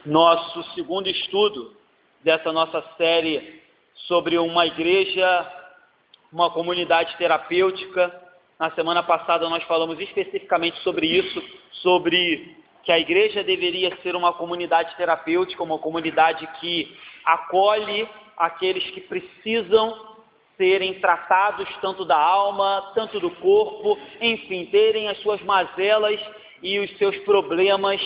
nosso segundo estudo dessa nossa série sobre uma igreja, uma comunidade terapêutica. Na semana passada nós falamos especificamente sobre isso, sobre que a igreja deveria ser uma comunidade terapêutica, uma comunidade que acolhe aqueles que precisam serem tratados tanto da alma, tanto do corpo, enfim, terem as suas mazelas e os seus problemas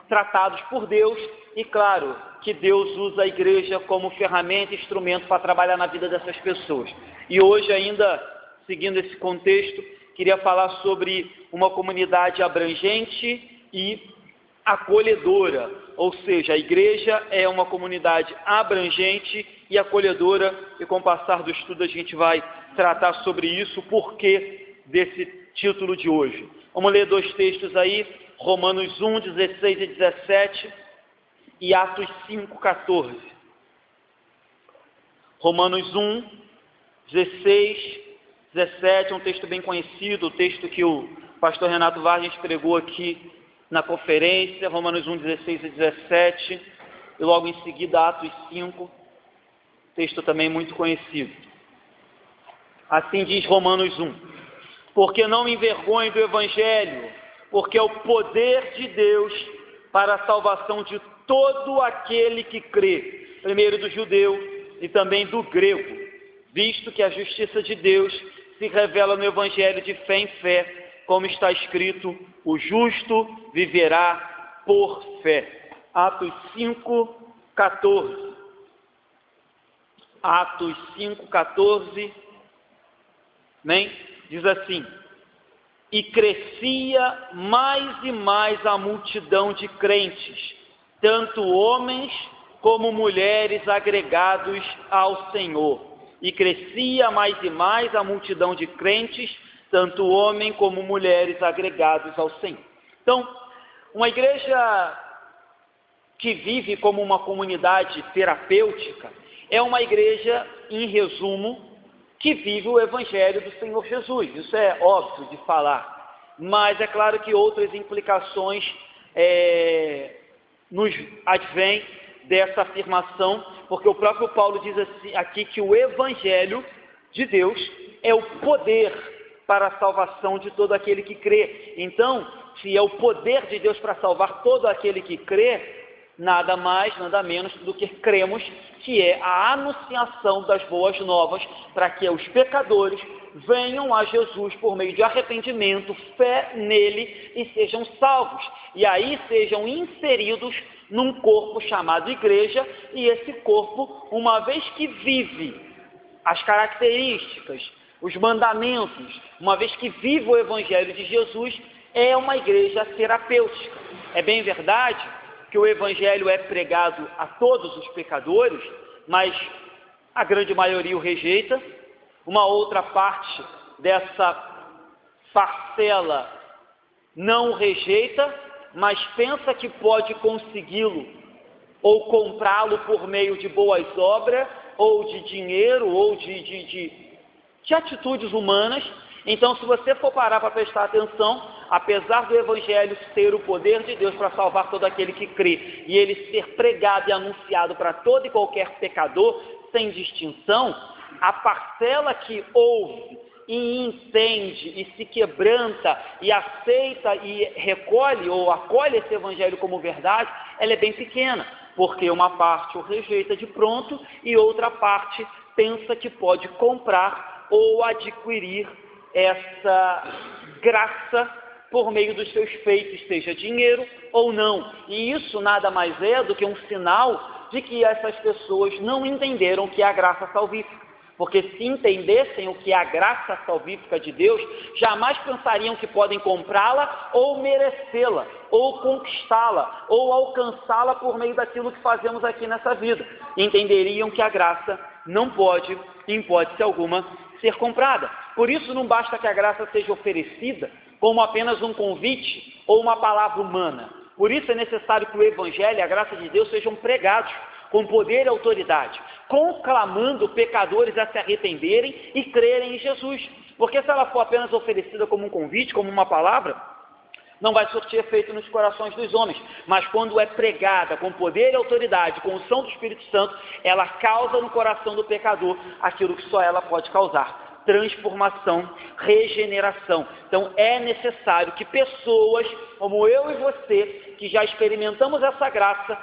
tratados por Deus. E claro, que Deus usa a igreja como ferramenta, instrumento para trabalhar na vida dessas pessoas. E hoje ainda, seguindo esse contexto, queria falar sobre uma comunidade abrangente e acolhedora, ou seja, a igreja é uma comunidade abrangente e acolhedora, e com o passar do estudo a gente vai tratar sobre isso, o porquê desse título de hoje. Vamos ler dois textos aí, Romanos 1, 16 e 17 e Atos 5, 14. Romanos 1, 16, 17, um texto bem conhecido, o texto que o pastor Renato Vargas pregou aqui na conferência, Romanos 1, 16 e 17, e logo em seguida Atos 5, texto também muito conhecido. Assim diz Romanos 1: porque não me envergonho do Evangelho, porque é o poder de Deus para a salvação de todo aquele que crê, primeiro do judeu e também do grego, visto que a justiça de Deus se revela no Evangelho de fé em fé, como está escrito: o justo viverá por fé. Atos 5, 14. Atos 5, 14, né? Diz assim: e crescia mais e mais a multidão de crentes, tanto homens como mulheres agregados ao Senhor. E crescia mais e mais a multidão de crentes, tanto homem como mulheres agregados ao Senhor. Então, uma igreja que vive como uma comunidade terapêutica é uma igreja, em resumo, que vive o Evangelho do Senhor Jesus. Isso é óbvio de falar, mas é claro que outras implicações nos advêm dessa afirmação, porque o próprio Paulo diz assim, aqui que o Evangelho de Deus é o poder para a salvação de todo aquele que crê. Então, se é o poder de Deus para salvar todo aquele que crê, nada mais, nada menos do que cremos que é a anunciação das boas novas para que os pecadores venham a Jesus por meio de arrependimento, fé nele e sejam salvos. E aí sejam inseridos num corpo chamado igreja, e esse corpo, uma vez que vive as características, os mandamentos, uma vez que vive o Evangelho de Jesus, é uma igreja terapêutica. É bem verdade que o Evangelho é pregado a todos os pecadores, mas a grande maioria o rejeita. Uma outra parte dessa parcela não o rejeita, mas pensa que pode consegui-lo ou comprá-lo por meio de boas obras, ou de dinheiro, ou de atitudes humanas. Então, se você for parar para prestar atenção, apesar do Evangelho ser o poder de Deus para salvar todo aquele que crê, e ele ser pregado e anunciado para todo e qualquer pecador, sem distinção, a parcela que ouve e entende e se quebranta e aceita e recolhe ou acolhe esse Evangelho como verdade, ela é bem pequena, porque uma parte o rejeita de pronto e outra parte pensa que pode comprar ou adquirir essa graça por meio dos seus feitos, seja dinheiro ou não. E isso nada mais é do que um sinal de que essas pessoas não entenderam o que é a graça salvífica. Porque se entendessem o que é a graça salvífica de Deus, jamais pensariam que podem comprá-la ou merecê-la, ou conquistá-la, ou alcançá-la por meio daquilo que fazemos aqui nessa vida. Entenderiam que a graça não pode, em hipótese alguma, ser comprada. Por isso não basta que a graça seja oferecida como apenas um convite ou uma palavra humana. Por isso é necessário que o Evangelho e a graça de Deus sejam pregados com poder e autoridade, conclamando pecadores a se arrependerem e crerem em Jesus. Porque se ela for apenas oferecida como um convite, como uma palavra, não vai surtir efeito nos corações dos homens, mas quando é pregada com poder e autoridade, com unção do Espírito Santo, ela causa no coração do pecador aquilo que só ela pode causar: transformação, regeneração. Então é necessário que pessoas como eu e você, que já experimentamos essa graça,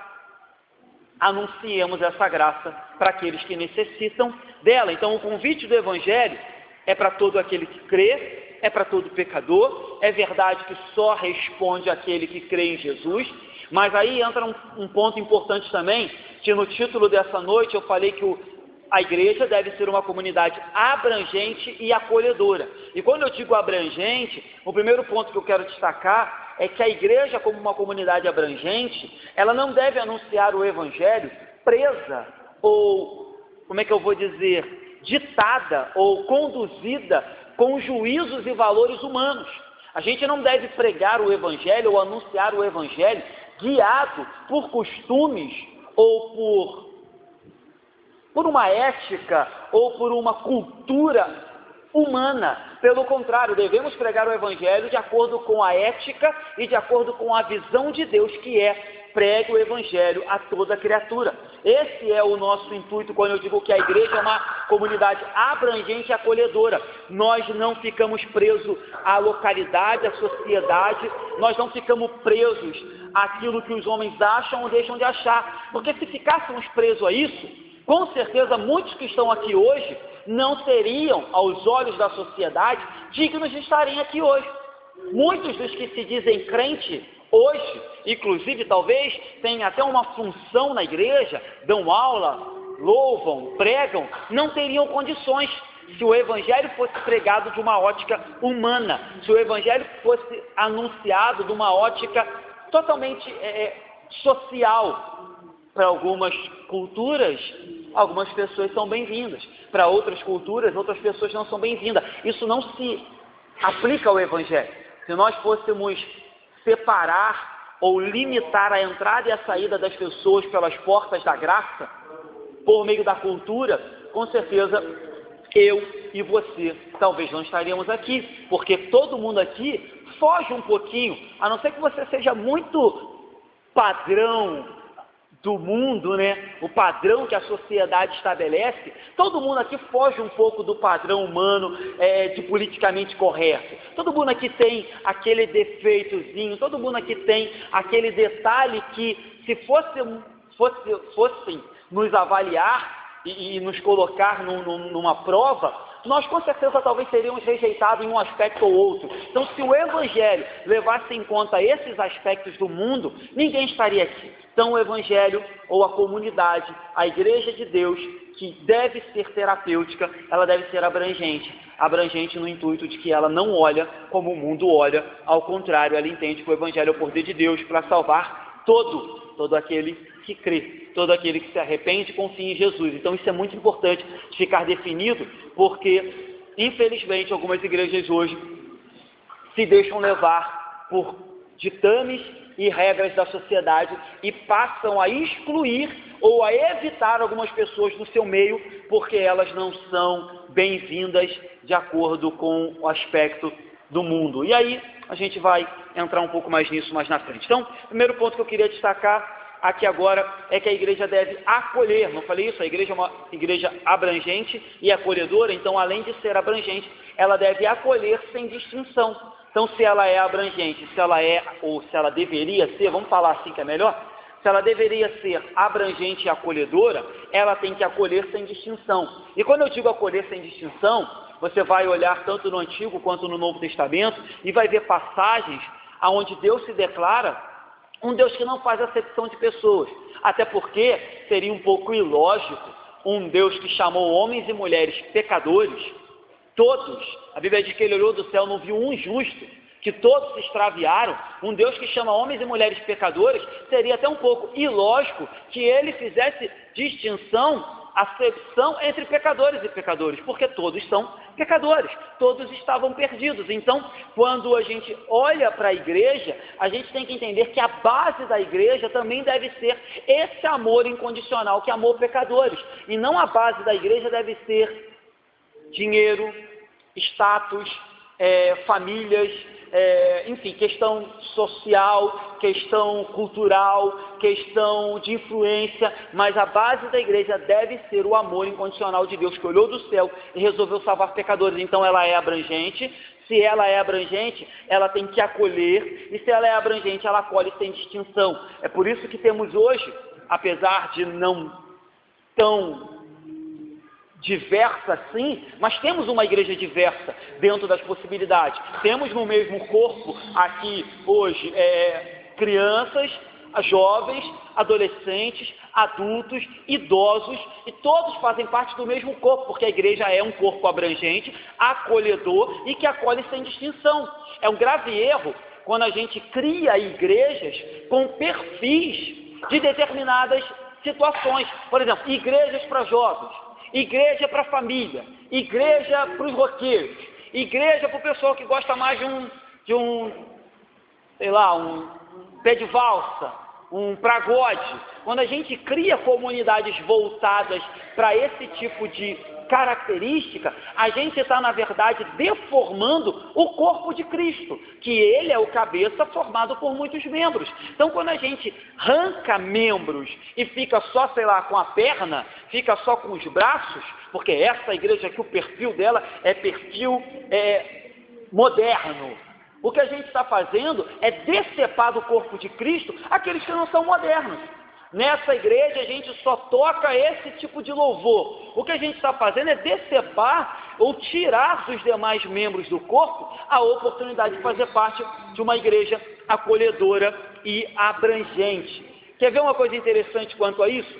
anunciemos essa graça para aqueles que necessitam dela. Então o convite do Evangelho é para todo aquele que crê, é para todo pecador. É verdade que só responde aquele que crê em Jesus, mas aí entra um ponto importante também, que no título dessa noite eu falei que a igreja deve ser uma comunidade abrangente e acolhedora. E quando eu digo abrangente, o primeiro ponto que eu quero destacar é que a igreja, como uma comunidade abrangente, ela não deve anunciar o Evangelho presa ou, como é que eu vou dizer, ditada ou conduzida com juízos e valores humanos. A gente não deve pregar o Evangelho ou anunciar o Evangelho guiado por costumes ou por uma ética ou por uma cultura humana. Pelo contrário, devemos pregar o Evangelho de acordo com a ética e de acordo com a visão de Deus, que é: pregue o Evangelho a toda criatura. Esse é o nosso intuito quando eu digo que a igreja é uma comunidade abrangente e acolhedora. Nós não ficamos presos à localidade, à sociedade, nós não ficamos presos àquilo que os homens acham ou deixam de achar, porque se ficássemos presos a isso, com certeza muitos que estão aqui hoje não seriam, aos olhos da sociedade, dignos de estarem aqui hoje. Muitos dos que se dizem crente hoje, inclusive talvez tenham até uma função na igreja, dão aula, louvam, pregam, não teriam condições se o Evangelho fosse pregado de uma ótica humana, se o Evangelho fosse anunciado de uma ótica totalmente social. Para algumas culturas, algumas pessoas são bem-vindas. Para outras culturas, outras pessoas não são bem-vindas. Isso não se aplica ao Evangelho. Se nós fôssemos separar ou limitar a entrada e a saída das pessoas pelas portas da graça, por meio da cultura, com certeza eu e você talvez não estaríamos aqui, porque todo mundo aqui foge um pouquinho, a não ser que você seja muito padrão do mundo, né? O padrão que a sociedade estabelece. Todo mundo aqui foge um pouco do padrão humano, de politicamente correto. Todo mundo aqui tem aquele defeitozinho, todo mundo aqui tem aquele detalhe que, se fossem nos avaliar e nos colocar numa prova, nós com certeza talvez seríamos rejeitados em um aspecto ou outro. Então, se o Evangelho levasse em conta esses aspectos do mundo, ninguém estaria aqui. Então, o Evangelho, ou a comunidade, a igreja de Deus, que deve ser terapêutica, ela deve ser abrangente no intuito de que ela não olha como o mundo olha, ao contrário, ela entende que o Evangelho é o poder de Deus para salvar todo aquele que crê, todo aquele que se arrepende e confia em Jesus. Então isso é muito importante de ficar definido, porque infelizmente algumas igrejas hoje se deixam levar por ditames e regras da sociedade e passam a excluir ou a evitar algumas pessoas do seu meio, porque elas não são bem-vindas de acordo com o aspecto do mundo. E aí a gente vai entrar um pouco mais nisso mais na frente. Então, o primeiro ponto que eu queria destacar aqui agora é que a igreja deve acolher. Não falei isso? A igreja é uma igreja abrangente e acolhedora, então além de ser abrangente, ela deve acolher sem distinção. Então, se ela é abrangente, se ela é, ou se ela deveria ser, vamos falar assim que é melhor, se ela deveria ser abrangente e acolhedora, ela tem que acolher sem distinção. E quando eu digo acolher sem distinção, você vai olhar tanto no Antigo quanto no Novo Testamento e vai ver passagens onde Deus se declara um Deus que não faz acepção de pessoas, até porque seria um pouco ilógico um Deus que chamou homens e mulheres pecadores, todos, a Bíblia diz que ele olhou do céu, não viu um justo, que todos se extraviaram. Um Deus que chama homens e mulheres pecadores, seria até um pouco ilógico que ele fizesse acepção entre pecadores e pecadores, porque todos são pecadores, todos estavam perdidos. Então, quando a gente olha para a igreja, a gente tem que entender que a base da igreja também deve ser esse amor incondicional que amou pecadores, e não a base da igreja deve ser dinheiro, status, famílias, enfim, questão social, questão cultural, questão de influência, mas a base da igreja deve ser o amor incondicional de Deus, que olhou do céu e resolveu salvar pecadores. Então ela é abrangente. Se ela é abrangente, ela tem que acolher, e se ela é abrangente, ela acolhe sem distinção. É por isso que temos hoje, apesar de não tão diversa assim, mas temos uma igreja diversa dentro das possibilidades. Temos no mesmo corpo aqui hoje crianças, jovens, adolescentes, adultos, idosos, e todos fazem parte do mesmo corpo, porque a igreja é um corpo abrangente, acolhedor e que acolhe sem distinção. É um grave erro quando a gente cria igrejas com perfis de determinadas situações. Por exemplo, igrejas para jovens, igreja para família, igreja para os roqueiros, igreja para o pessoal que gosta mais de um pé de valsa, um pagode. Quando a gente cria comunidades voltadas para esse tipo de característica, a gente está, na verdade, deformando o corpo de Cristo, que ele é o cabeça formado por muitos membros. Então, quando a gente arranca membros e fica só, com a perna, fica só com os braços, porque essa igreja aqui, o perfil dela é perfil moderno. O que a gente está fazendo é decepar do corpo de Cristo aqueles que não são modernos. Nessa igreja a gente só toca esse tipo de louvor. O que a gente está fazendo é decepar ou tirar dos demais membros do corpo a oportunidade de fazer parte de uma igreja acolhedora e abrangente. Quer ver uma coisa interessante quanto a isso?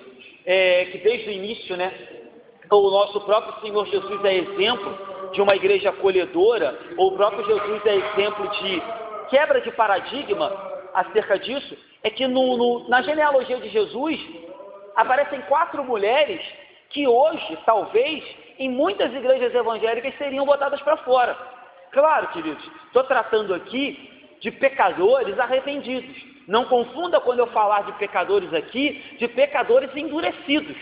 Que desde o início, o nosso próprio Senhor Jesus é exemplo de uma igreja acolhedora, ou o próprio Jesus é exemplo de quebra de paradigma acerca disso, é que na genealogia de Jesus aparecem 4 mulheres que hoje, talvez, em muitas igrejas evangélicas seriam botadas para fora. Claro, queridos, estou tratando aqui de pecadores arrependidos. Não confunda quando eu falar de pecadores aqui, de pecadores endurecidos.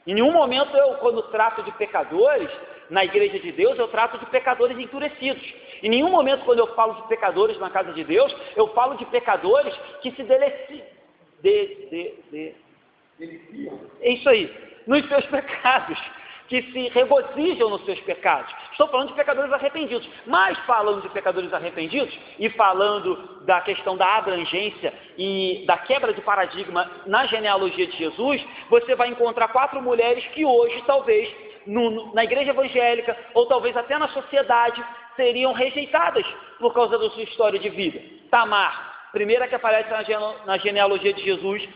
Em nenhum momento quando trato de pecadores, na igreja de Deus, eu trato de pecadores endurecidos. Em nenhum momento, quando eu falo de pecadores na casa de Deus, eu falo de pecadores que se deliciam. É isso aí, nos seus pecados, que se regozijam nos seus pecados. Estou falando de pecadores arrependidos, mas falando de pecadores arrependidos e falando da questão da abrangência e da quebra de paradigma na genealogia de Jesus, você vai encontrar 4 mulheres que hoje, talvez, na igreja evangélica, ou talvez até na sociedade, seriam rejeitadas por causa da sua história de vida. Tamar, primeira que aparece na genealogia de Jesus,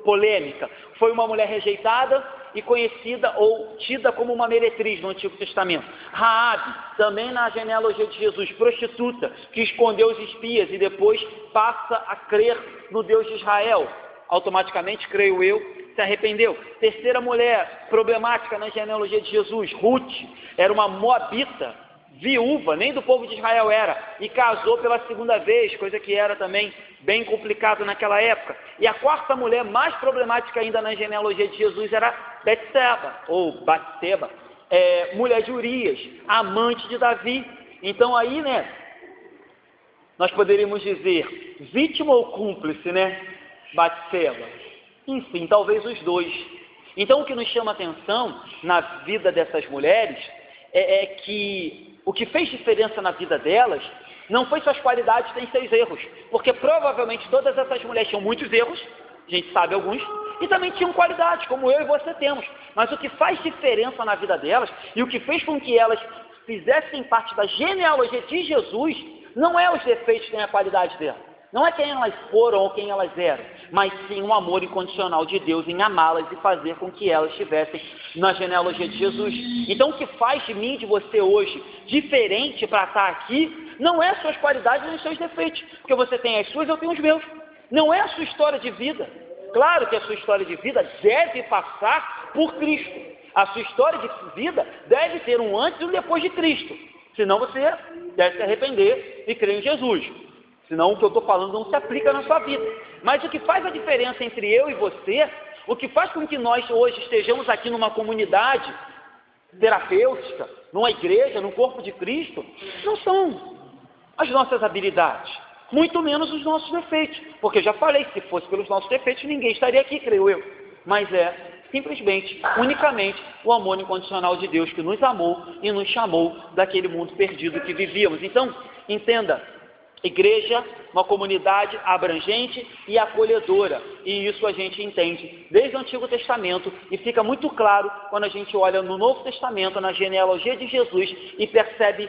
polêmica, foi uma mulher rejeitada e conhecida ou tida como uma meretriz no Antigo Testamento. Raabe, também na genealogia de Jesus, prostituta, que escondeu os espias e depois passa a crer no Deus de Israel. Automaticamente, creio eu, se arrependeu. Terceira mulher problemática na genealogia de Jesus, Ruth, era uma moabita, viúva, nem do povo de Israel era, e casou pela segunda vez, coisa que era também bem complicado naquela época. E a quarta mulher, mais problemática ainda na genealogia de Jesus, era Batseba, mulher de Urias, amante de Davi. Então aí, nós poderíamos dizer, vítima ou cúmplice, Batseba. Enfim, talvez os dois. Então o que nos chama atenção na vida dessas mulheres é que o que fez diferença na vida delas não foi suas qualidades nem seus erros, porque provavelmente todas essas mulheres tinham muitos erros, a gente sabe alguns, e também tinham qualidades, como eu e você temos, mas o que faz diferença na vida delas, e o que fez com que elas fizessem parte da genealogia de Jesus, não é os defeitos nem a qualidade delas, não é quem elas foram ou quem elas eram, mas sim o amor incondicional de Deus em amá-las e fazer com que elas estivessem na genealogia de Jesus. Então o que faz de mim e de você hoje diferente para estar aqui, não é suas qualidades nem seus defeitos, porque você tem as suas, eu tenho os meus. Não é a sua história de vida. Claro que a sua história de vida deve passar por Cristo. A sua história de vida deve ter um antes e um depois de Cristo. Senão você deve se arrepender e crer em Jesus. Senão o que eu estou falando não se aplica na sua vida. Mas o que faz a diferença entre eu e você, o que faz com que nós hoje estejamos aqui numa comunidade terapêutica, numa igreja, no corpo de Cristo, não são as nossas habilidades, muito menos os nossos defeitos, porque eu já falei, se fosse pelos nossos defeitos, ninguém estaria aqui, creio eu, mas é simplesmente, unicamente, o amor incondicional de Deus que nos amou e nos chamou daquele mundo perdido que vivíamos. Então, entenda, igreja, uma comunidade abrangente e acolhedora, e isso a gente entende desde o Antigo Testamento, e fica muito claro quando a gente olha no Novo Testamento, na genealogia de Jesus, e percebe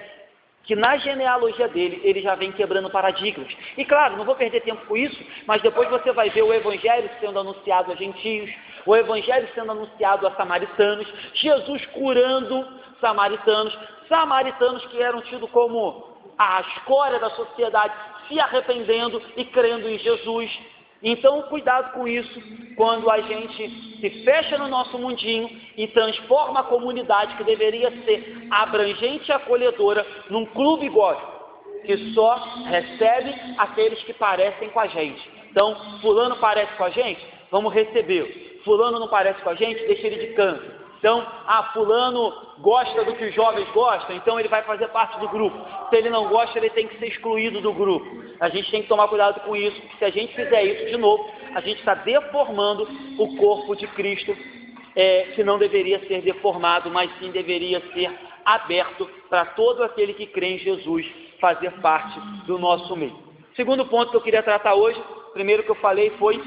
que na genealogia dele, ele já vem quebrando paradigmas. E claro, não vou perder tempo com isso, mas depois você vai ver o Evangelho sendo anunciado a gentios, o Evangelho sendo anunciado a samaritanos, Jesus curando samaritanos que eram tidos como a escória da sociedade, se arrependendo e crendo em Jesus. Então, cuidado com isso, quando a gente se fecha no nosso mundinho e transforma a comunidade que deveria ser abrangente e acolhedora num clube gótico, que só recebe aqueles que parecem com a gente. Então, fulano parece com a gente? Vamos recebê-lo. Fulano não parece com a gente? Deixa ele de canto. Então, fulano gosta do que os jovens gostam, então ele vai fazer parte do grupo. Se ele não gosta, ele tem que ser excluído do grupo. A gente tem que tomar cuidado com isso, porque se a gente fizer isso de novo, a gente está deformando o corpo de Cristo, que não deveria ser deformado, mas sim deveria ser aberto para todo aquele que crê em Jesus fazer parte do nosso meio. Segundo ponto que eu queria tratar hoje, primeiro que eu falei foi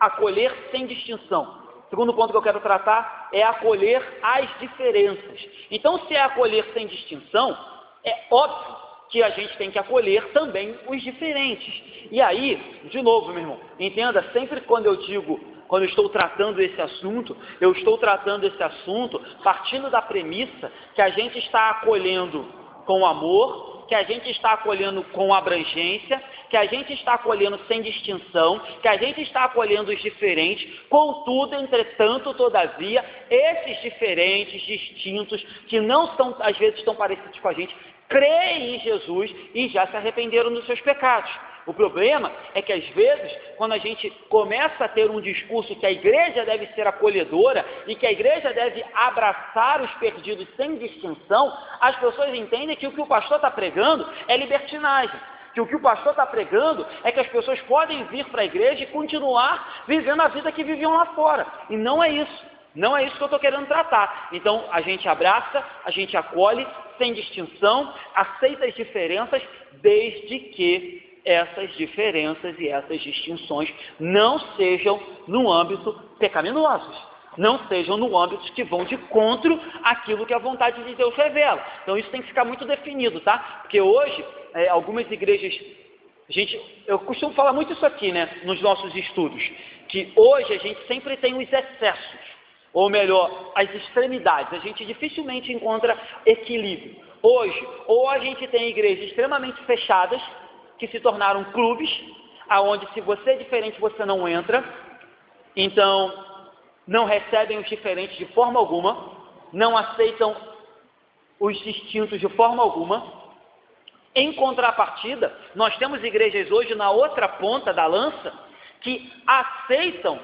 acolher sem distinção. Segundo ponto que eu quero tratar é acolher as diferenças. Então, se é acolher sem distinção, é óbvio que a gente tem que acolher também os diferentes. E aí, de novo, meu irmão, entenda, sempre quando eu estou tratando esse assunto, eu estou tratando esse assunto partindo da premissa que a gente está acolhendo com amor, que a gente está acolhendo com abrangência, que a gente está acolhendo sem distinção, que a gente está acolhendo os diferentes, contudo, entretanto, todavia, esses diferentes, distintos, que não são, às vezes, tão parecidos com a gente, creem em Jesus e já se arrependeram dos seus pecados. O problema é que, às vezes, quando a gente começa a ter um discurso que a igreja deve ser acolhedora e que a igreja deve abraçar os perdidos sem distinção, as pessoas entendem que o que o pastor está pregando é libertinagem. Que o que o pastor está pregando é que as pessoas podem vir para a igreja e continuar vivendo a vida que viviam lá fora. E não é isso. Não é isso que eu estou querendo tratar. Então, a gente abraça, a gente acolhe, sem distinção, aceita as diferenças, desde que essas diferenças e essas distinções não sejam no âmbito pecaminosos, não sejam no âmbito que vão de encontro àquilo que a vontade de Deus revela. Então isso tem que ficar muito definido, tá? Porque hoje, algumas igrejas, eu costumo falar muito isso aqui, né, nos nossos estudos, que hoje a gente sempre tem os excessos, ou melhor, as extremidades, a gente dificilmente encontra equilíbrio. Hoje, ou a gente tem igrejas extremamente fechadas, que se tornaram clubes, aonde se você é diferente você não entra, então não recebem os diferentes de forma alguma, não aceitam os distintos de forma alguma. Em contrapartida, nós temos igrejas hoje na outra ponta da lança que aceitam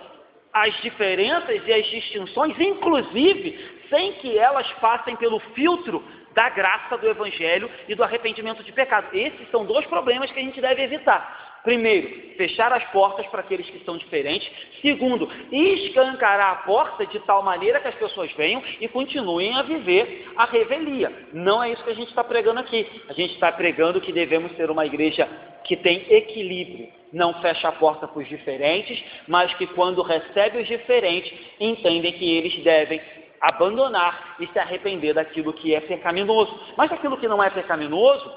as diferenças e as distinções, inclusive sem que elas passem pelo filtro da graça do Evangelho e do arrependimento de pecado. Esses são dois problemas que a gente deve evitar. Primeiro, fechar as portas para aqueles que são diferentes. Segundo, escancarar a porta de tal maneira que as pessoas venham e continuem a viver a revelia. Não é isso que a gente está pregando aqui. A gente está pregando que devemos ser uma igreja que tem equilíbrio. Não fecha a porta para os diferentes, mas que quando recebe os diferentes, entendem que eles devem abandonar e se arrepender daquilo que é pecaminoso. Mas aquilo que não é pecaminoso,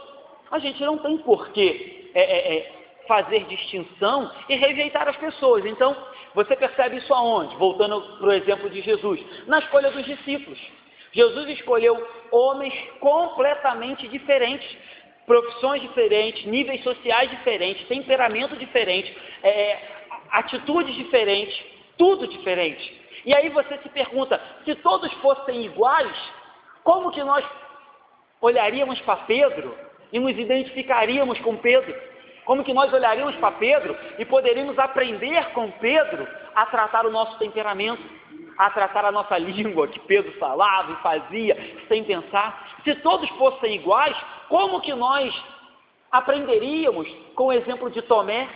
a gente não tem por que fazer distinção e rejeitar as pessoas. Então, você percebe isso aonde? Voltando para o exemplo de Jesus, na escolha dos discípulos. Jesus escolheu homens completamente diferentes, profissões diferentes, níveis sociais diferentes, temperamento diferente, atitudes diferentes, tudo diferente. E aí você se pergunta, se todos fossem iguais, como que nós olharíamos para Pedro e nos identificaríamos com Pedro? Como que nós olharíamos para Pedro e poderíamos aprender com Pedro a tratar o nosso temperamento, a tratar a nossa língua, que Pedro falava e fazia, sem pensar. Se todos fossem iguais, como que nós aprenderíamos com o exemplo de Tomé,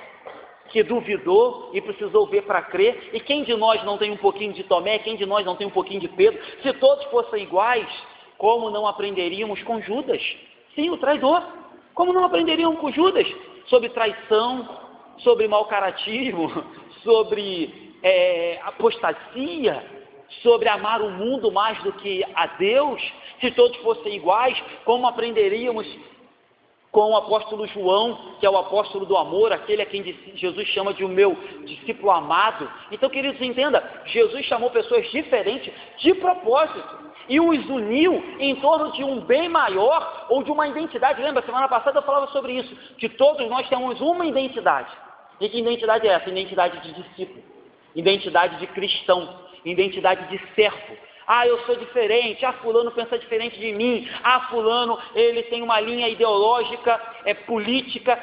que duvidou e precisou ver para crer? E quem de nós não tem um pouquinho de Tomé? Quem de nós não tem um pouquinho de Pedro? Se todos fossem iguais, como não aprenderíamos com Judas? Sim, o traidor. Como não aprenderíamos com Judas? Sobre traição, sobre mau caratismo, sobre apostasia, sobre amar o mundo mais do que a Deus. Se todos fossem iguais, como aprenderíamos com o apóstolo João, que é o apóstolo do amor, aquele a quem Jesus chama de o meu discípulo amado? Então, queridos, entenda, Jesus chamou pessoas diferentes de propósito e os uniu em torno de um bem maior ou de uma identidade. Lembra, semana passada eu falava sobre isso, que todos nós temos uma identidade. E que identidade é essa? Identidade de discípulo, identidade de cristão, identidade de servo. Ah, eu sou diferente, fulano pensa diferente de mim, fulano, ele tem uma linha ideológica, política,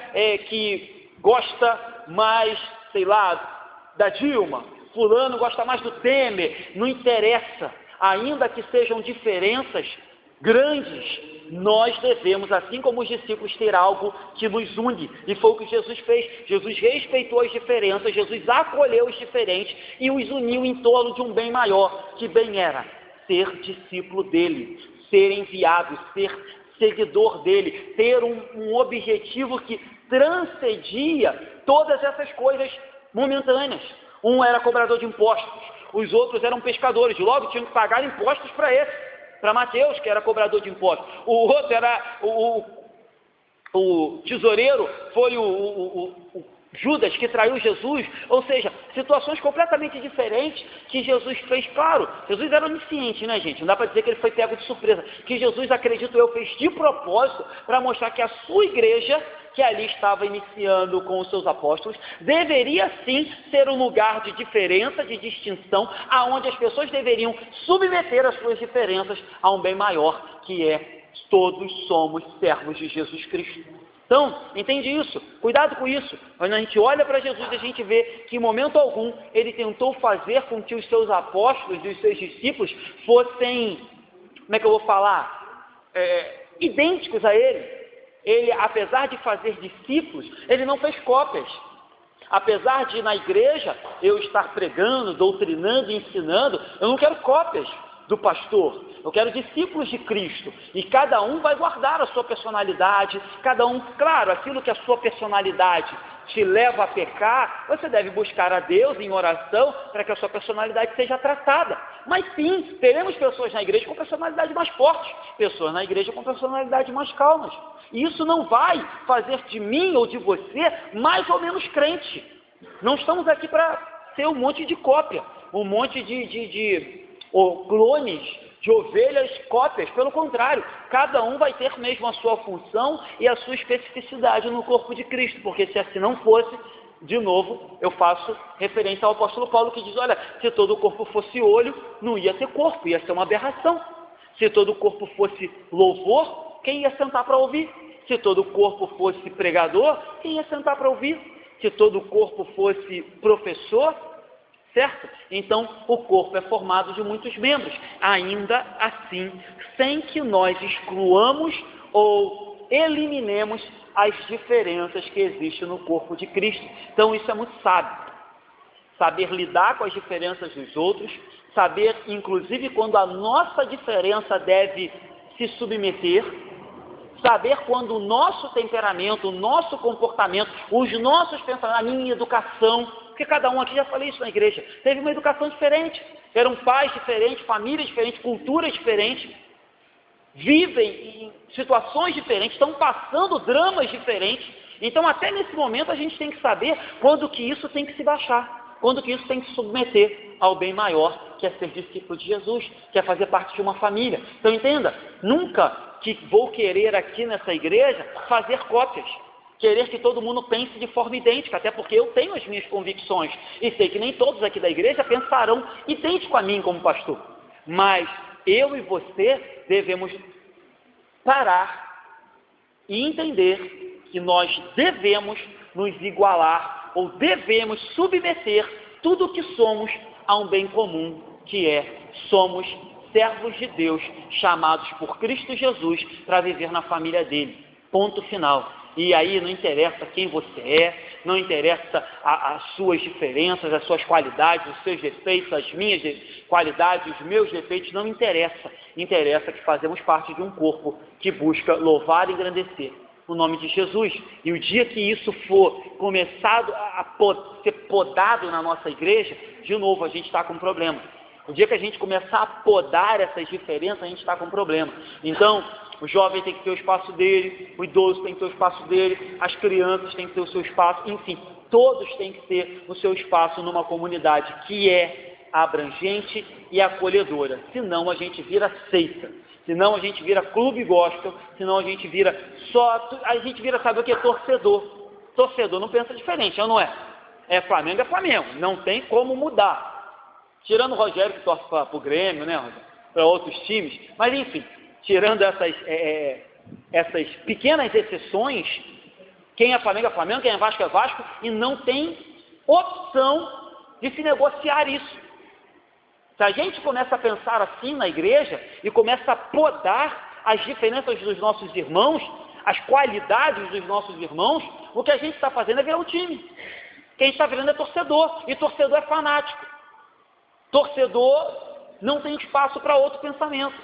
que gosta mais, sei lá, da Dilma, fulano gosta mais do Temer. Não interessa, ainda que sejam diferenças grandes, nós devemos, assim como os discípulos, ter algo que nos une, e foi o que Jesus fez. Jesus respeitou as diferenças, Jesus acolheu os diferentes e os uniu em torno de um bem maior. Que bem era? Ser discípulo dele, ser enviado, ser seguidor dele, ter um objetivo que transcendia todas essas coisas momentâneas. Um era cobrador de impostos, os outros eram pescadores, logo tinham que pagar impostos para esse. Para Mateus, que era cobrador de impostos. O outro era o tesoureiro, foi o Judas, que traiu Jesus. Ou seja, situações completamente diferentes que Jesus fez. Claro, Jesus era onisciente, né, gente? Não dá para dizer que ele foi pego de surpresa. Que Jesus, acredito eu, fez de propósito para mostrar que a sua igreja, que ali estava iniciando com os seus apóstolos, deveria sim ser um lugar de diferença, de distinção, aonde as pessoas deveriam submeter as suas diferenças a um bem maior, que é todos somos servos de Jesus Cristo. Então, entende isso? Cuidado com isso. Quando a gente olha para Jesus, a gente vê que em momento algum ele tentou fazer com que os seus apóstolos e os seus discípulos fossem, como é que eu vou falar? Idênticos a ele. Ele, apesar de fazer discípulos, ele não fez cópias. Apesar de na igreja eu estar pregando, doutrinando e ensinando, eu não quero cópias do pastor, eu quero discípulos de Cristo, e cada um vai guardar a sua personalidade, cada um, claro, aquilo que a sua personalidade te leva a pecar, você deve buscar a Deus em oração para que a sua personalidade seja tratada. Mas sim, teremos pessoas na igreja com personalidade mais forte, pessoas na igreja com personalidade mais calmas. E isso não vai fazer de mim ou de você mais ou menos crente. Não estamos aqui para ser um monte de cópia, um monte de clones, de ovelhas cópias. Pelo contrário, cada um vai ter mesmo a sua função e a sua especificidade no corpo de Cristo, porque se assim não fosse, de novo, eu faço referência ao apóstolo Paulo, que diz, olha, se todo o corpo fosse olho, não ia ter corpo, ia ser uma aberração. Se todo o corpo fosse louvor, quem ia sentar para ouvir? Se todo o corpo fosse pregador, quem ia sentar para ouvir? Se todo o corpo fosse professor, certo? Então, o corpo é formado de muitos membros, ainda assim, sem que nós excluamos ou eliminemos as diferenças que existem no corpo de Cristo. Então, isso é muito sábio. Saber lidar com as diferenças dos outros, saber, inclusive, quando a nossa diferença deve se submeter, saber quando o nosso temperamento, o nosso comportamento, os nossos pensamentos, a minha educação, porque cada um aqui, já falei isso na igreja, teve uma educação diferente, eram pais diferentes, famílias diferentes, culturas diferentes, vivem em situações diferentes, estão passando dramas diferentes. Então, até nesse momento, a gente tem que saber quando que isso tem que se baixar, quando que isso tem que se submeter ao bem maior, que é ser discípulo de Jesus, que é fazer parte de uma família. Então, entenda, nunca que vou querer aqui nessa igreja fazer cópias, querer que todo mundo pense de forma idêntica, até porque eu tenho as minhas convicções, e sei que nem todos aqui da igreja pensarão idêntico a mim como pastor, mas eu e você devemos parar e entender que nós devemos nos igualar, ou devemos submeter tudo o que somos a um bem comum, que somos servos de Deus, chamados por Cristo Jesus para viver na família dele. Ponto final. E aí não interessa quem você não interessa as suas diferenças, as suas qualidades, os seus defeitos, as minhas qualidades, os meus defeitos, não interessa. Interessa que fazemos parte de um corpo que busca louvar e engrandecer o nome de Jesus. E o dia que isso for começado a ser podado na nossa igreja, de novo a gente está com um problema. O dia que a gente começar a podar essas diferenças, a gente está com um problema. Então, o jovem tem que ter o espaço dele, o idoso tem que ter o espaço dele, as crianças têm que ter o seu espaço, enfim, todos têm que ter o seu espaço numa comunidade que é abrangente e acolhedora. Senão a gente vira seita, senão a gente vira clube gospel, senão a gente vira sabe o que é torcedor. Torcedor não pensa diferente, não é? Flamengo é Flamengo, não tem como mudar. Tirando o Rogério que torce para o Grêmio, né, para outros times, mas enfim, tirando essas pequenas exceções, quem é Flamengo é Flamengo, quem é Vasco, e não tem opção de se negociar isso. Se a gente começa a pensar assim na igreja e começa a podar as diferenças dos nossos irmãos, as qualidades dos nossos irmãos, o que a gente está fazendo é virar um time. Quem está virando é torcedor, e torcedor é fanático. Torcedor não tem espaço para outro pensamento.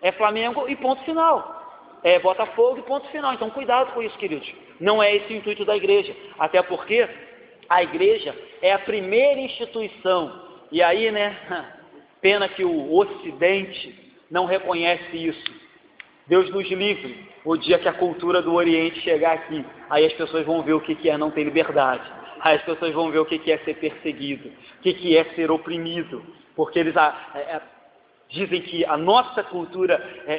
É Flamengo e ponto final. É Botafogo e ponto final. Então cuidado com isso, queridos. Não é esse o intuito da igreja. Até porque a igreja é a primeira instituição. E aí, né, pena que o Ocidente não reconhece isso. Deus nos livre o dia que a cultura do Oriente chegar aqui. Aí as pessoas vão ver o que é não ter liberdade. Aí as pessoas vão ver o que é ser perseguido, o que é ser oprimido, porque eles dizem que a nossa cultura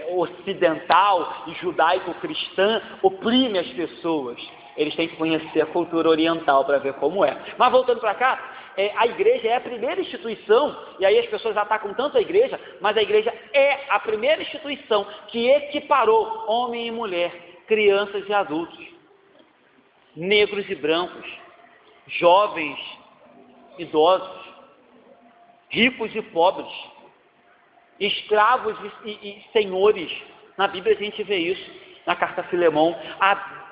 ocidental e judaico-cristã oprime as pessoas. Eles têm que conhecer a cultura oriental para ver como é. Mas voltando para cá, a igreja é a primeira instituição, e aí as pessoas atacam tanto a igreja, mas a igreja é a primeira instituição que equiparou homem e mulher, crianças e adultos, negros e brancos, jovens, idosos, ricos e pobres, escravos e senhores. Na Bíblia a gente vê isso, na carta a Filemão. A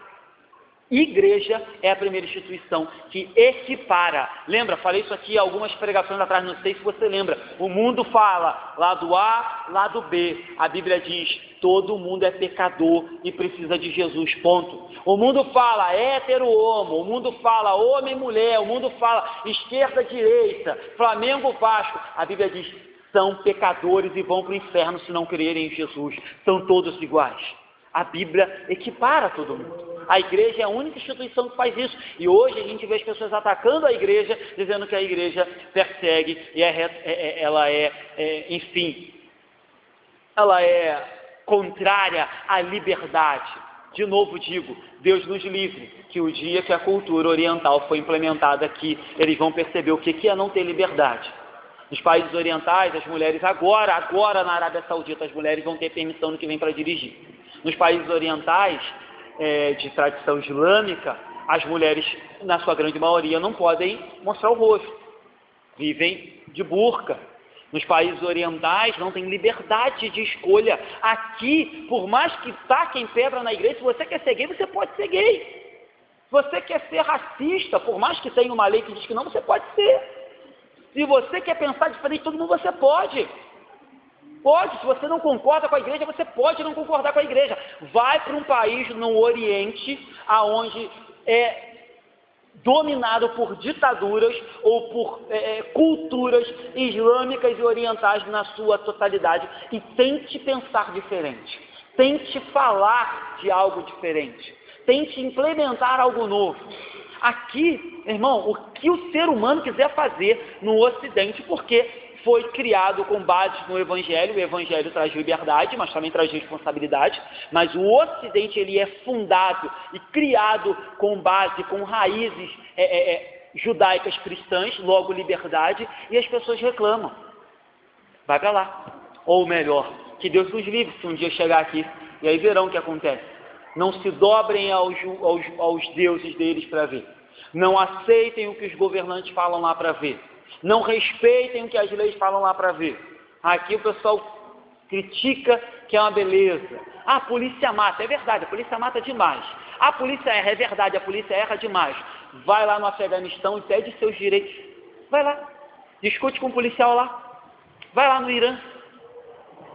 igreja é a primeira instituição que equipara. Lembra? Falei isso aqui algumas pregações atrás, não sei se você lembra. O mundo fala lado A, lado B. A Bíblia diz, todo mundo é pecador e precisa de Jesus, ponto. O mundo fala hétero, homo. O mundo fala homem, mulher. O mundo fala esquerda, direita. Flamengo, Vasco. A Bíblia diz, são pecadores e vão para o inferno se não crerem em Jesus. São todos iguais. A Bíblia equipara todo mundo. A igreja é a única instituição que faz isso. E hoje a gente vê as pessoas atacando a igreja, dizendo que a igreja persegue e ela é contrária à liberdade. De novo digo, Deus nos livre, que o dia que a cultura oriental for implementada aqui, eles vão perceber o que é não ter liberdade. Nos países orientais, as mulheres agora na Arábia Saudita, as mulheres vão ter permissão no que vem para dirigir. Nos países orientais, de tradição islâmica, as mulheres, na sua grande maioria, não podem mostrar o rosto. Vivem de burca. Nos países orientais, não tem liberdade de escolha. Aqui, por mais que taquem pedra na igreja, se você quer ser gay, você pode ser gay. Se você quer ser racista, por mais que tenha uma lei que diz que não, você pode ser. Se você quer pensar diferente de todo mundo, você pode. Pode, se você não concorda com a igreja, você pode não concordar com a igreja. Vai para um país no Oriente, aonde é dominado por ditaduras ou por culturas islâmicas e orientais na sua totalidade, e tente pensar diferente. Tente falar de algo diferente. Tente implementar algo novo. Aqui, irmão, o que o ser humano quiser fazer no Ocidente, porque foi criado com base no Evangelho. O Evangelho traz liberdade, mas também traz responsabilidade. Mas o Ocidente, ele é fundado e criado com base, com raízes judaicas cristãs, logo liberdade, e as pessoas reclamam. Vai para lá. Ou melhor, que Deus nos livre se um dia chegar aqui, e aí verão o que acontece. Não se dobrem aos deuses deles para ver. Não aceitem o que os governantes falam lá para ver. Não respeitem o que as leis falam lá para ver. Aqui o pessoal critica que é uma beleza. A polícia mata, é verdade, a polícia mata demais. A polícia erra, é verdade, a polícia erra demais. Vai lá no Afeganistão e pede seus direitos. Vai lá, discute com o policial lá. Vai lá no Irã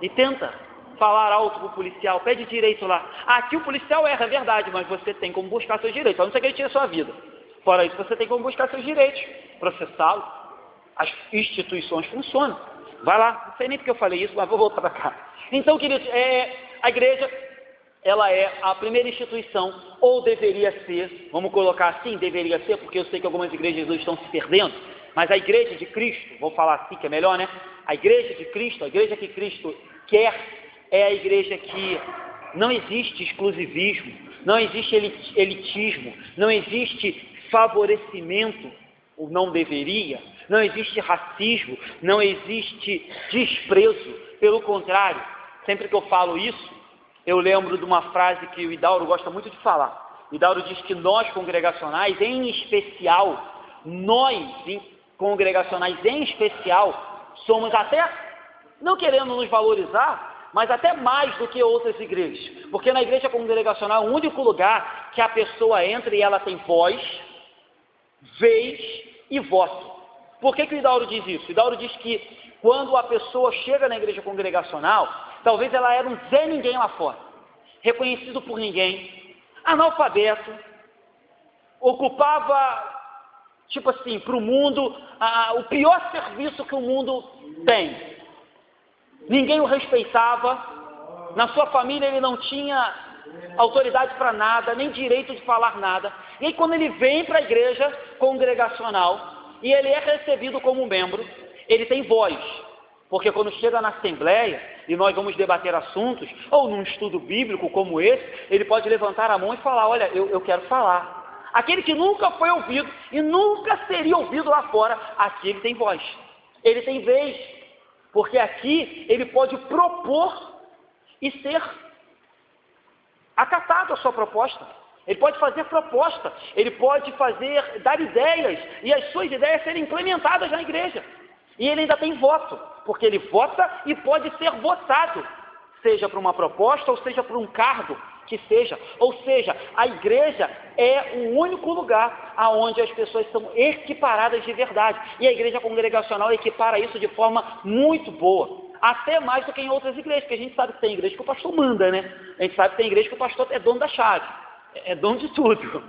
e tenta falar alto com o policial, pede direito lá. Aqui o policial erra, é verdade, mas você tem como buscar seus direitos, a não ser que ele tire a sua vida. Fora isso, você tem como buscar seus direitos, processá-lo. As instituições funcionam. Vai lá, não sei nem porque eu falei isso, mas vou voltar para cá. Então, queridos, a igreja, ela é a primeira instituição, ou deveria ser, vamos colocar assim, deveria ser, porque eu sei que algumas igrejas estão se perdendo, mas a igreja de Cristo, vou falar assim que é melhor, né? A igreja de Cristo, a igreja que Cristo quer, é a igreja que não existe exclusivismo, não existe elitismo, não existe favorecimento, ou não deveria, não existe racismo, não existe desprezo, pelo contrário, sempre que eu falo isso, eu lembro de uma frase que o Hidauro gosta muito de falar. O Hidauro diz que nós congregacionais, em especial, somos até, não querendo nos valorizar, mas até mais do que outras igrejas. Porque na igreja congregacional é o único lugar que a pessoa entra e ela tem voz, vez e voto. Por que o Hidauro diz isso? O Hidauro diz que quando a pessoa chega na igreja congregacional, talvez ela era um Zé Ninguém lá fora, reconhecido por ninguém, analfabeto, ocupava, tipo assim, para o mundo, o pior serviço que o mundo tem. Ninguém o respeitava, na sua família ele não tinha autoridade para nada, nem direito de falar nada. E aí quando ele vem para a igreja congregacional, e ele é recebido como membro, ele tem voz, porque quando chega na assembleia, e nós vamos debater assuntos, ou num estudo bíblico como esse, ele pode levantar a mão e falar, olha, eu quero falar. Aquele que nunca foi ouvido, e nunca seria ouvido lá fora, aqui ele tem voz, ele tem vez, porque aqui ele pode propor e ser acatado a sua proposta. Ele pode fazer proposta, ele pode dar ideias, e as suas ideias serem implementadas na igreja. E ele ainda tem voto, porque ele vota e pode ser votado, seja para uma proposta ou seja para um cargo que seja. Ou seja, a igreja é o único lugar onde as pessoas são equiparadas de verdade. E a igreja congregacional equipara isso de forma muito boa. Até mais do que em outras igrejas, porque a gente sabe que tem igreja que o pastor manda, né? A gente sabe que tem igreja que o pastor é dono da chave, é dono de tudo.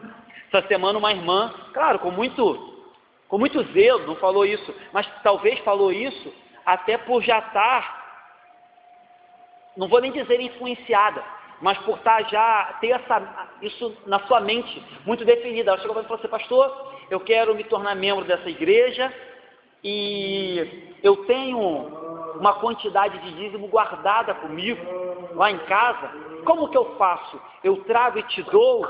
Essa semana uma irmã, claro, com muito zelo, não falou isso, mas talvez falou isso até por já estar, não vou nem dizer influenciada, mas por estar já, ter isso na sua mente muito definida. Ela chegou para mim e falou assim, pastor, eu quero me tornar membro dessa igreja e eu tenho uma quantidade de dízimo guardada comigo, lá em casa, como que eu faço? Eu trago e te dou?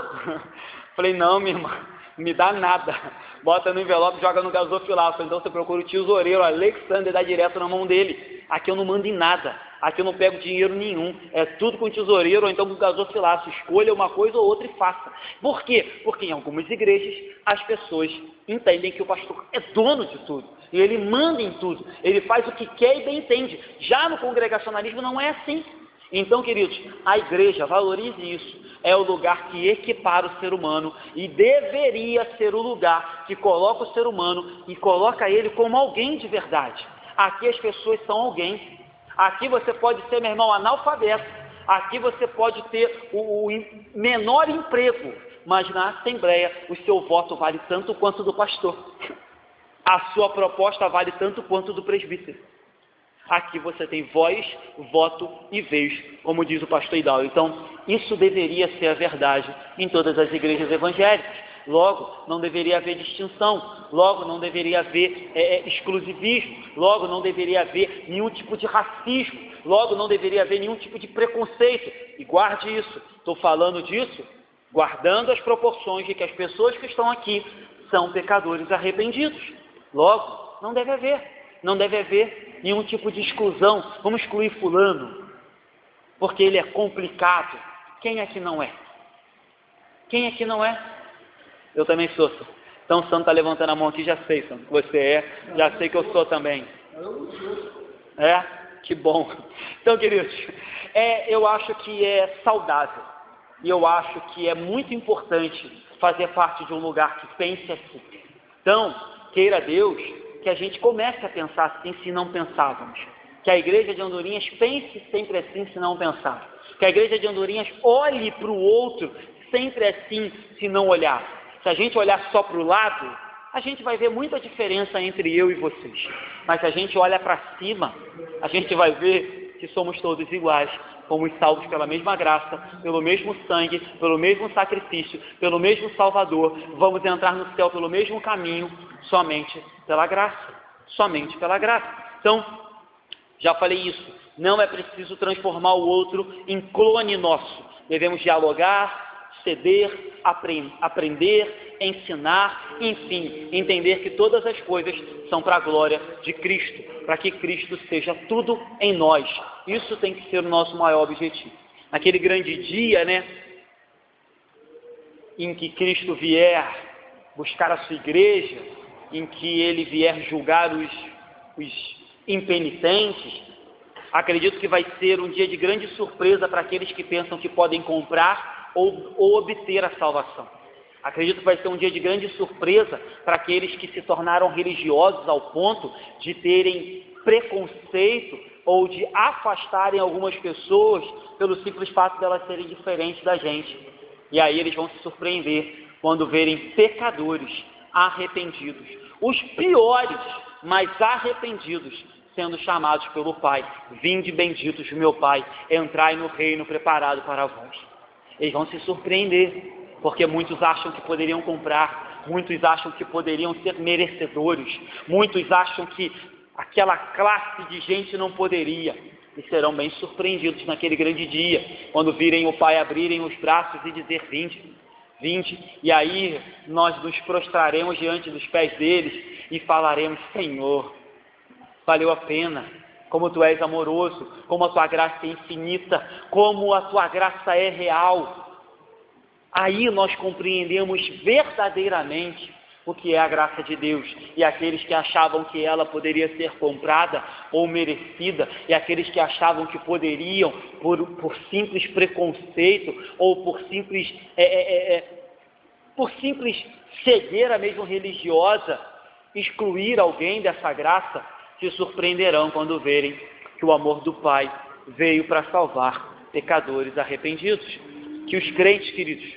Falei, não, minha irmã, me dá nada, bota no envelope, joga no gasofilaço, então você procura o tesoureiro, Alexander, dá direto na mão dele. Aqui eu não mando em nada, aqui eu não pego dinheiro nenhum, é tudo com o tesoureiro ou então com o gasofilaço, escolha uma coisa ou outra e faça. Por quê? Porque em algumas igrejas as pessoas entendem que o pastor é dono de tudo, e ele manda em tudo, ele faz o que quer e bem entende. Já no congregacionalismo não é assim. Então, queridos, a igreja, valorize isso, é o lugar que equipara o ser humano e deveria ser o lugar que coloca o ser humano e coloca ele como alguém de verdade. Aqui as pessoas são alguém, aqui você pode ser, meu irmão, analfabeto, aqui você pode ter o menor emprego, mas na assembleia o seu voto vale tanto quanto do pastor, a sua proposta vale tanto quanto do presbítero. Aqui você tem voz, voto e vez, como diz o pastor Hidauro. Então, isso deveria ser a verdade em todas as igrejas evangélicas. Logo, não deveria haver distinção. Logo, não deveria haver exclusivismo. Logo, não deveria haver nenhum tipo de racismo. Logo, não deveria haver nenhum tipo de preconceito. E guarde isso. Estou falando disso guardando as proporções de que as pessoas que estão aqui são pecadores arrependidos. Logo, não deve haver nenhum tipo de exclusão. Vamos excluir fulano, porque ele é complicado. Quem é que não é? Quem é que não é? Eu também sou. Então o Santo está levantando a mão aqui, já sei, Santo, que você é, já sei que eu sou também. É? Que bom. Então, queridos, eu acho que é saudável, e eu acho que é muito importante fazer parte de um lugar que pense assim. Então, queira Deus que a gente comece a pensar assim, se não pensávamos. Que a igreja de Andorinhas pense sempre assim, se não pensar. Que a igreja de Andorinhas olhe para o outro sempre assim, se não olhar. Se a gente olhar só para o lado, a gente vai ver muita diferença entre eu e vocês. Mas se a gente olha para cima, a gente vai ver que somos todos iguais, fomos salvos pela mesma graça, pelo mesmo sangue, pelo mesmo sacrifício, pelo mesmo Salvador. Vamos entrar no céu pelo mesmo caminho, somente pela graça. Somente pela graça. Então, já falei isso, não é preciso transformar o outro em clone nosso. Devemos dialogar, ceder, aprender, ensinar, enfim, entender que todas as coisas são para a glória de Cristo, para que Cristo seja tudo em nós. Isso tem que ser o nosso maior objetivo. Naquele grande dia, em que Cristo vier buscar a sua igreja, em que Ele vier julgar os impenitentes, acredito que vai ser um dia de grande surpresa para aqueles que pensam que podem comprar ou obter a salvação. Acredito que vai ser um dia de grande surpresa para aqueles que se tornaram religiosos ao ponto de terem preconceito ou de afastarem algumas pessoas pelo simples fato de elas serem diferentes da gente. E aí eles vão se surpreender quando verem pecadores arrependidos, os piores, mas arrependidos, sendo chamados pelo Pai: vinde benditos de meu Pai, entrai no reino preparado para vós. Eles vão se surpreender, porque muitos acham que poderiam comprar, muitos acham que poderiam ser merecedores, muitos acham que aquela classe de gente não poderia, e serão bem surpreendidos naquele grande dia, quando virem o Pai abrirem os braços e dizer: vinde, vinde, e aí nós nos prostraremos diante dos pés deles e falaremos: Senhor, valeu a pena, como Tu és amoroso, como a Tua graça é infinita, como a Tua graça é real. Aí nós compreendemos verdadeiramente o que é a graça de Deus, e aqueles que achavam que ela poderia ser comprada ou merecida, e aqueles que achavam que poderiam, por simples preconceito, ou por simples cegueira mesmo religiosa, excluir alguém dessa graça, se surpreenderão quando verem que o amor do Pai veio para salvar pecadores arrependidos. Que os crentes, queridos,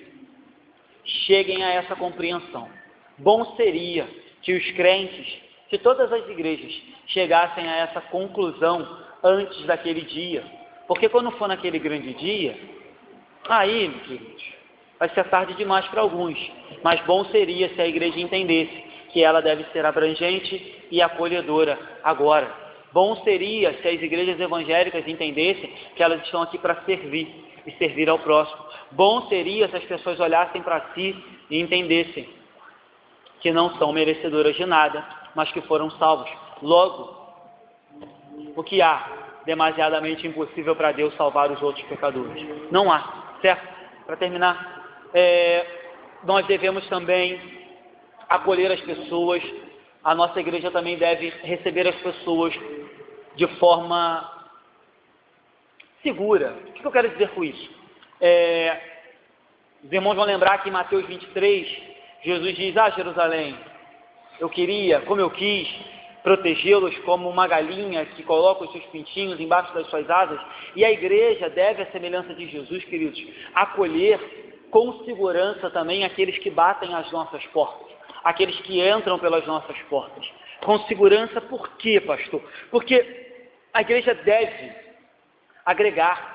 cheguem a essa compreensão. Bom seria que os crentes, se todas as igrejas chegassem a essa conclusão antes daquele dia, porque quando for naquele grande dia, aí, queridos, vai ser tarde demais para alguns, mas bom seria se a igreja entendesse que ela deve ser abrangente e acolhedora agora. Bom seria se as igrejas evangélicas entendessem que elas estão aqui para servir e servir ao próximo. Bom seria se as pessoas olhassem para si e entendessem que não são merecedoras de nada, mas que foram salvos. Logo, o que há demasiadamente impossível para Deus salvar os outros pecadores? Não há, certo? Para terminar, nós devemos também acolher as pessoas. A nossa igreja também deve receber as pessoas de forma segura. O que eu quero dizer com isso? Os irmãos vão lembrar que em Mateus 23, Jesus diz: Jerusalém, eu queria, como eu quis, protegê-los como uma galinha que coloca os seus pintinhos embaixo das suas asas. E a igreja deve, à semelhança de Jesus, queridos, acolher com segurança também aqueles que batem às nossas portas, aqueles que entram pelas nossas portas. Com segurança, por quê, pastor? Porque a igreja deve agregar,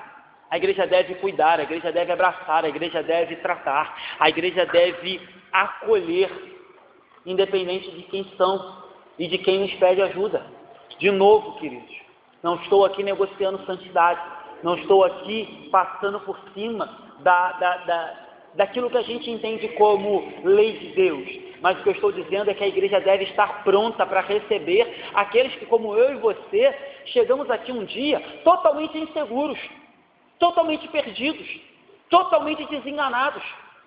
a igreja deve cuidar, a igreja deve abraçar, a igreja deve tratar, a igreja deve acolher, independente de quem são e de quem nos pede ajuda. De novo, queridos, não estou aqui negociando santidade, não estou aqui passando por cima daquilo que a gente entende como lei de Deus, mas o que eu estou dizendo é que a igreja deve estar pronta para receber aqueles que, como eu e você, chegamos aqui um dia totalmente inseguros, totalmente perdidos, totalmente desenganados,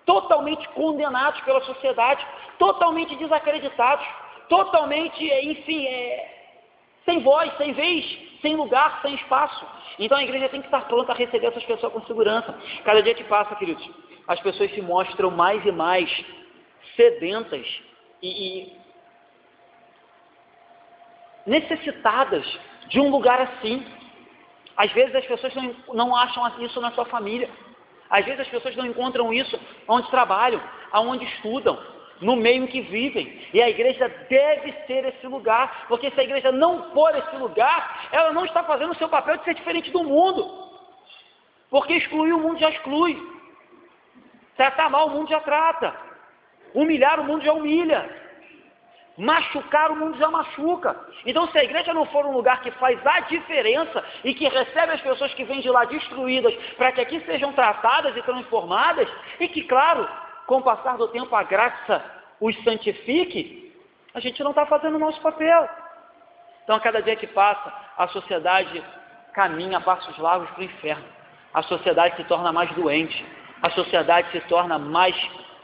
totalmente condenados pela sociedade, totalmente desacreditados, totalmente, enfim, sem voz, sem vez, sem lugar, sem espaço. Então a igreja tem que estar pronta a receber essas pessoas com segurança. Cada dia que passa, queridos, as pessoas se mostram mais e mais sedentas e necessitadas de um lugar assim. Às vezes as pessoas não acham isso na sua família. Às vezes as pessoas não encontram isso onde trabalham, aonde estudam, no meio em que vivem. E a igreja deve ser esse lugar, porque se a igreja não for esse lugar, ela não está fazendo o seu papel de ser diferente do mundo. Porque excluir o mundo já exclui. Tratar mal o mundo já trata. Humilhar o mundo já humilha. Machucar o mundo já machuca. Então, se a igreja não for um lugar que faz a diferença e que recebe as pessoas que vêm de lá destruídas para que aqui sejam tratadas e transformadas, e que, claro, com o passar do tempo a graça os santifique, a gente não está fazendo o nosso papel. Então, a cada dia que passa, a sociedade caminha a passos largos para o inferno. A sociedade se torna mais doente. A sociedade se torna mais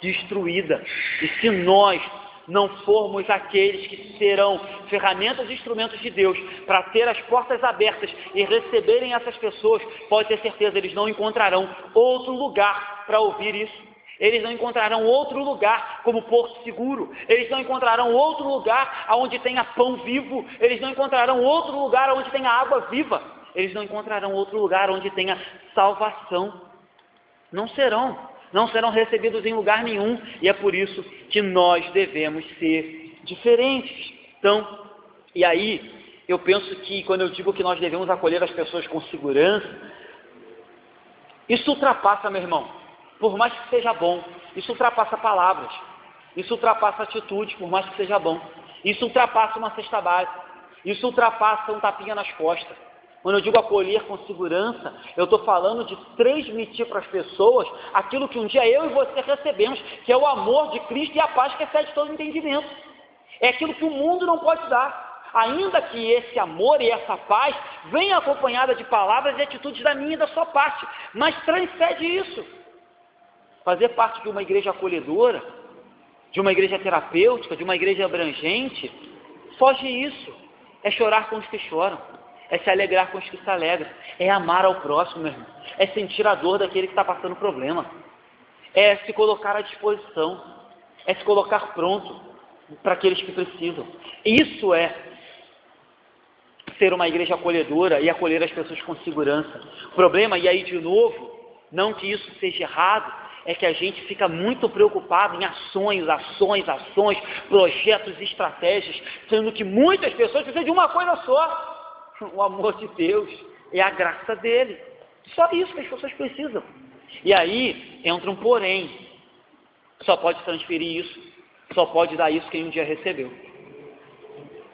destruída. E se nós não formos aqueles que serão ferramentas e instrumentos de Deus para ter as portas abertas e receberem essas pessoas, pode ter certeza, eles não encontrarão outro lugar para ouvir isso. Eles não encontrarão outro lugar como porto seguro. Eles não encontrarão outro lugar onde tenha pão vivo. Eles não encontrarão outro lugar onde tenha água viva. Eles não encontrarão outro lugar onde tenha salvação. Não serão recebidos em lugar nenhum, e é por isso que nós devemos ser diferentes. Então, e aí, eu penso que quando eu digo que nós devemos acolher as pessoas com segurança, isso ultrapassa, meu irmão, por mais que seja bom, isso ultrapassa palavras, isso ultrapassa atitudes, por mais que seja bom, isso ultrapassa uma cesta básica, isso ultrapassa um tapinha nas costas. Quando eu digo acolher com segurança, eu estou falando de transmitir para as pessoas aquilo que um dia eu e você recebemos, que é o amor de Cristo e a paz que excede todo entendimento. É aquilo que o mundo não pode dar. Ainda que esse amor e essa paz venham acompanhada de palavras e atitudes da minha e da sua parte, mas transcende isso. Fazer parte de uma igreja acolhedora, de uma igreja terapêutica, de uma igreja abrangente, foge isso. É chorar com os que choram. É se alegrar com os que se alegram, é amar ao próximo, meu irmão, é sentir a dor daquele que está passando problema, é se colocar à disposição, é se colocar pronto para aqueles que precisam. Isso é ser uma igreja acolhedora e acolher as pessoas com segurança. O problema, e aí de novo, não que isso seja errado, é que a gente fica muito preocupado em ações, projetos, estratégias, sendo que muitas pessoas precisam de uma coisa só: o amor de Deus, é a graça dele. Só isso que as pessoas precisam. E aí entra um porém. Só pode transferir isso, só pode dar isso quem um dia recebeu.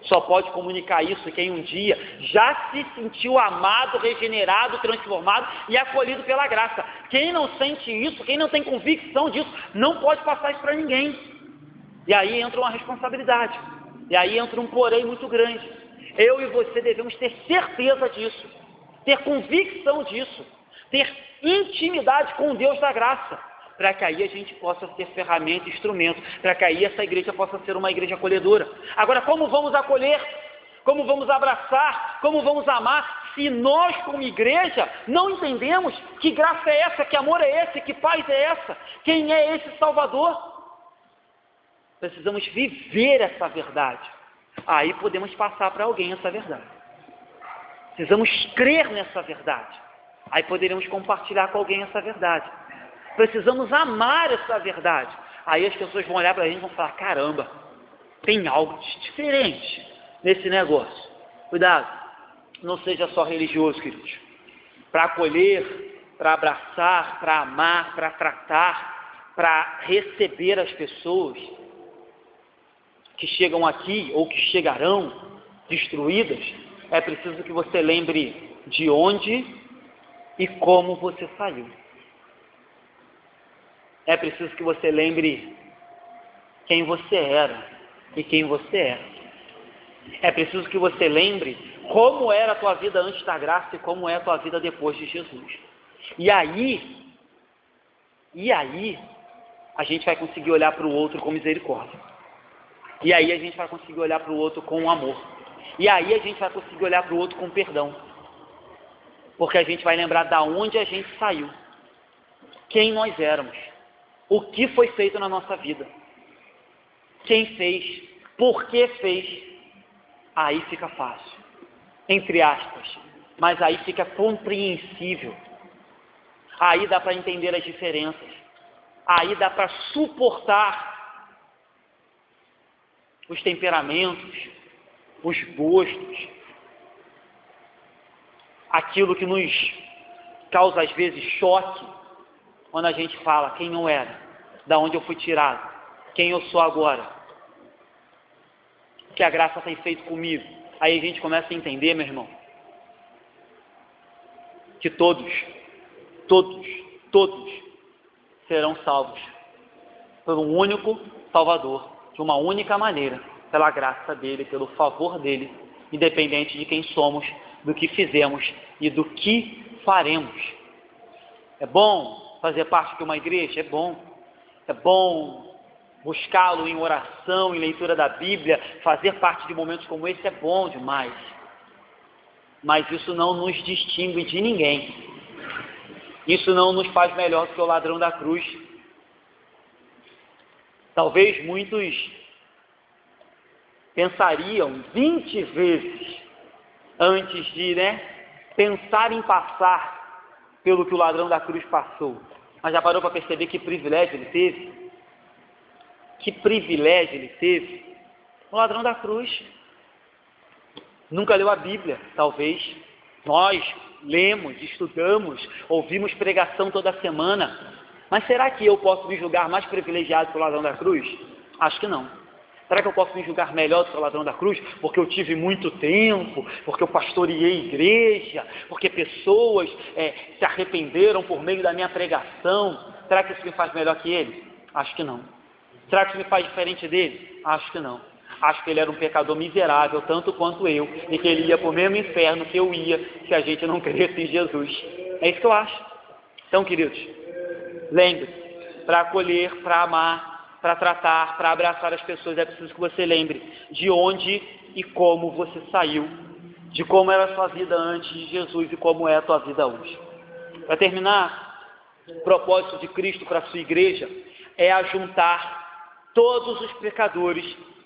Só pode comunicar isso quem um dia já se sentiu amado, regenerado, transformado e acolhido pela graça. Quem não sente isso, quem não tem convicção disso, não pode passar isso para ninguém. E aí entra uma responsabilidade. E aí entra um porém muito grande. Eu e você devemos ter certeza disso, ter convicção disso, ter intimidade com o Deus da graça, para que aí a gente possa ser ferramenta, instrumento, para que aí essa igreja possa ser uma igreja acolhedora. Agora, como vamos acolher? Como vamos abraçar? Como vamos amar? Se nós, como igreja, não entendemos que graça é essa, que amor é esse, que paz é essa, quem é esse Salvador? Precisamos viver essa verdade. Aí podemos passar para alguém essa verdade. Precisamos crer nessa verdade. Aí poderemos compartilhar com alguém essa verdade. Precisamos amar essa verdade. Aí as pessoas vão olhar para a gente e vão falar: caramba, tem algo diferente nesse negócio. Cuidado, não seja só religioso, queridos. Para acolher, para abraçar, para amar, para tratar, para receber as pessoas que chegam aqui ou que chegarão destruídas, é preciso que você lembre de onde e como você saiu. É preciso que você lembre quem você era e quem você é. É preciso que você lembre como era a tua vida antes da graça e como é a tua vida depois de Jesus. E aí, a gente vai conseguir olhar para o outro com misericórdia. E aí a gente vai conseguir olhar para o outro com amor. E aí a gente vai conseguir olhar para o outro com perdão. Porque a gente vai lembrar da onde a gente saiu, quem nós éramos, o que foi feito na nossa vida, quem fez, por que fez. Aí fica fácil, entre aspas, mas aí fica compreensível. Aí dá para entender as diferenças, aí dá para suportar os temperamentos, os gostos, aquilo que nos causa às vezes choque, quando a gente fala quem eu era, da onde eu fui tirado, quem eu sou agora, o que a graça tem feito comigo. Aí a gente começa a entender, meu irmão, que todos serão salvos por um único Salvador, de uma única maneira, pela graça dele, pelo favor dele, independente de quem somos, do que fizemos e do que faremos. É bom fazer parte de uma igreja? É bom buscá-lo em oração, em leitura da Bíblia, fazer parte de momentos como esse é bom demais. Mas isso não nos distingue de ninguém. Isso não nos faz melhor do que o ladrão da cruz. Talvez muitos pensariam 20 vezes antes de pensar em passar pelo que o ladrão da cruz passou. Mas já parou para perceber que privilégio ele teve? Que privilégio ele teve? O ladrão da cruz nunca leu a Bíblia, talvez. Nós lemos, estudamos, ouvimos pregação toda semana. Mas será que eu posso me julgar mais privilegiado que o ladrão da cruz? Acho que não. Será que eu posso me julgar melhor do que o ladrão da cruz? Porque eu tive muito tempo, porque eu pastoreei igreja, porque pessoas se arrependeram por meio da minha pregação. Será que isso me faz melhor que ele? Acho que não. Será que isso me faz diferente dele? Acho que não. Acho que ele era um pecador miserável, tanto quanto eu, e que ele ia para o mesmo inferno que eu ia, se a gente não cresce em Jesus. É isso que eu acho. Então, queridos, lembre-se, para acolher, para amar, para tratar, para abraçar as pessoas, é preciso que você lembre de onde e como você saiu, de como era a sua vida antes de Jesus e como é a tua vida hoje. Para terminar, o propósito de Cristo para a sua igreja é ajuntar todos os pecadores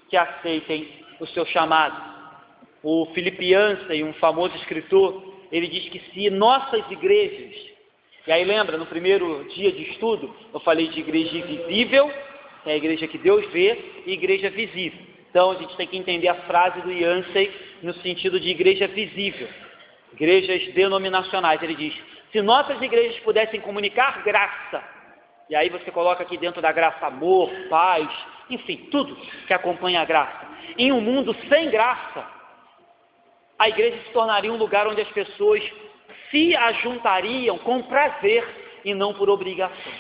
que aceitem o seu chamado. O Philip Yancey, um famoso escritor, ele diz que se nossas igrejas, e aí lembra, no primeiro dia de estudo, eu falei de igreja invisível, que é a igreja que Deus vê, e igreja visível. Então a gente tem que entender a frase do Yancey no sentido de igreja visível, igrejas denominacionais. Ele diz, se nossas igrejas pudessem comunicar graça, e aí você coloca aqui dentro da graça amor, paz, enfim, tudo que acompanha a graça. Em um mundo sem graça, a igreja se tornaria um lugar onde as pessoas se ajuntariam com prazer e não por obrigação.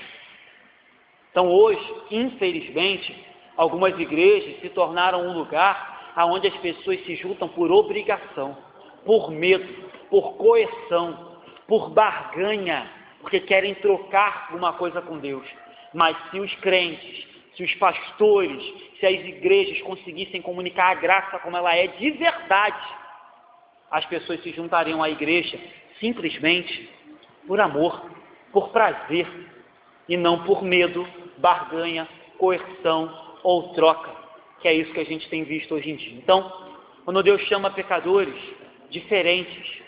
Então hoje, infelizmente, algumas igrejas se tornaram um lugar onde as pessoas se juntam por obrigação, por medo, por coerção, por barganha, porque querem trocar alguma coisa com Deus. Mas se os crentes, se os pastores, se as igrejas conseguissem comunicar a graça como ela é de verdade, as pessoas se juntariam à igreja simplesmente por amor, por prazer, e não por medo, barganha, coerção ou troca, que é isso que a gente tem visto hoje em dia. Então, quando Deus chama pecadores diferentes,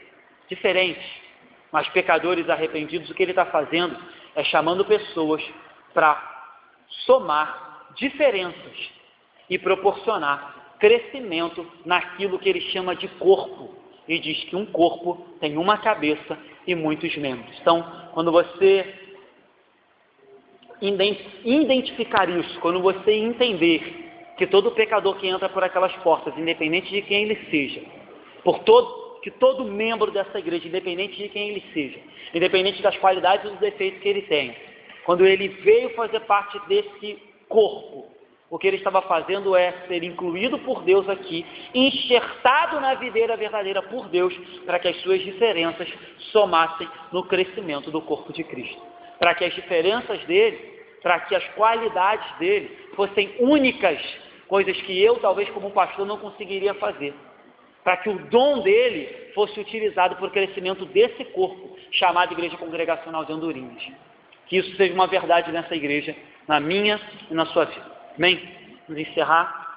mas pecadores arrependidos, o que Ele está fazendo é chamando pessoas para somar diferenças e proporcionar crescimento naquilo que Ele chama de corpo. E diz que um corpo tem uma cabeça e muitos membros. Então, quando você identificar isso, quando você entender que todo pecador que entra por aquelas portas, independente de quem ele seja, que todo membro dessa igreja, independente de quem ele seja, independente das qualidades e dos defeitos que ele tem, quando ele veio fazer parte desse corpo, o que ele estava fazendo é ser incluído por Deus aqui, enxertado na videira verdadeira por Deus, para que as suas diferenças somassem no crescimento do corpo de Cristo. Para que as diferenças dele para que as qualidades dele fossem únicas, coisas que eu, talvez como pastor, não conseguiria fazer. Para que o dom dele fosse utilizado para o crescimento desse corpo, chamado Igreja Congregacional de Andorinhas. Que isso seja uma verdade nessa igreja, na minha e na sua vida. Amém? Vamos encerrar.